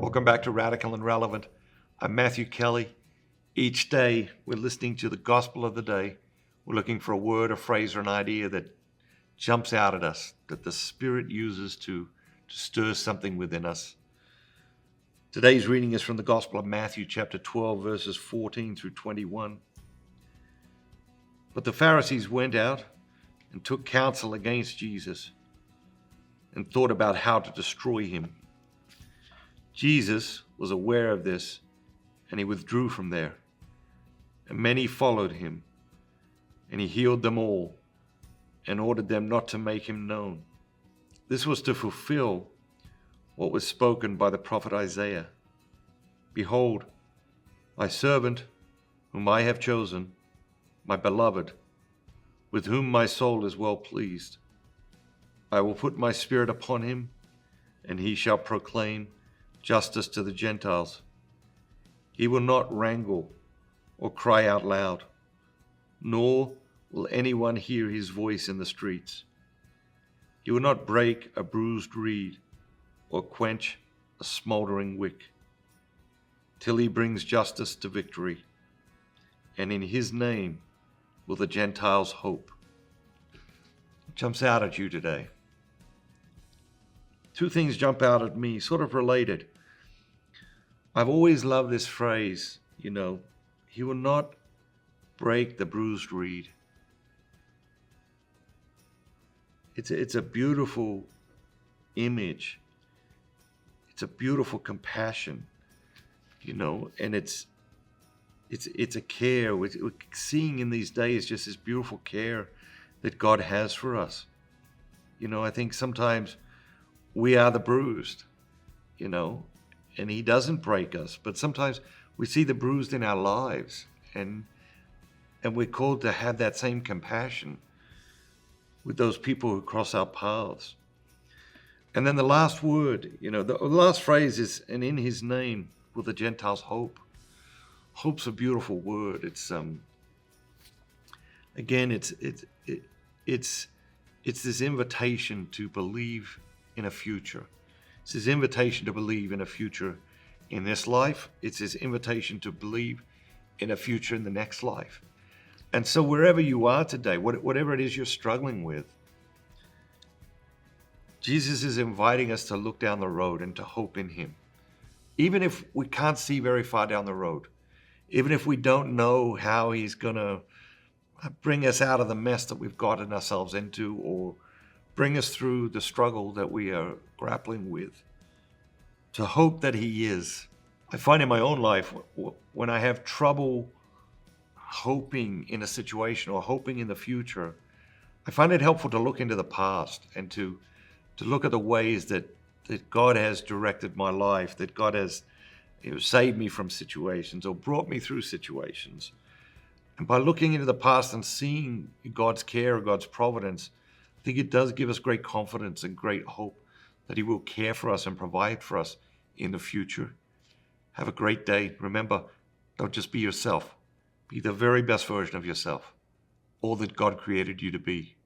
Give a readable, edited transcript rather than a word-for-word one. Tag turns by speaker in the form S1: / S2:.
S1: Welcome back to Radical and Relevant. I'm Matthew Kelly. Each day we're listening to the gospel of the day. We're looking for a word, a phrase, or an idea that jumps out at us, that the Spirit uses to stir something within us. Today's reading is from the Gospel of Matthew, chapter 12, verses 14 through 21. But the Pharisees went out and took counsel against Jesus and thought about how to destroy him. Jesus was aware of this, and he withdrew from there. And many followed him, and he healed them all, and ordered them not to make him known. This was to fulfill what was spoken by the prophet Isaiah. Behold, my servant, whom I have chosen, my beloved, with whom my soul is well pleased. I will put my spirit upon him, and he shall proclaim justice to the Gentiles. He will not wrangle or cry out loud, nor will anyone hear his voice in the streets. He will not break a bruised reed or quench a smoldering wick, till he brings justice to victory. And in his name will the Gentiles hope. What jumps out at you today? Two things jump out at me, sort of related. I've always loved this phrase, he will not break the bruised reed. It's a beautiful image. It's a beautiful compassion, and it's a care. We're seeing in these days just this beautiful care that God has for us. I think sometimes we are the bruised, and he doesn't break us. But sometimes we see the bruised in our lives, and we're called to have that same compassion with those people who cross our paths. And then the last word, the last phrase is, and in his name will the Gentiles hope. Hope's a beautiful word. It's again, it's this invitation to believe in a future. It's his invitation to believe in a future in this life. It's his invitation to believe in a future in the next life. And so wherever you are today, whatever it is you're struggling with, Jesus is inviting us to look down the road and to hope in him. Even if we can't see very far down the road, even if we don't know how he's going to bring us out of the mess that we've gotten ourselves into, or bring us through the struggle that we are grappling with, to hope that he is. I find in my own life, when I have trouble hoping in a situation or hoping in the future, I find it helpful to look into the past and to look at the ways that God has directed my life, that God has saved me from situations or brought me through situations. And by looking into the past and seeing God's care, God's providence, I think it does give us great confidence and great hope that he will care for us and provide for us in the future. Have a great day. Remember, don't just be yourself. Be the very best version of yourself, all that God created you to be.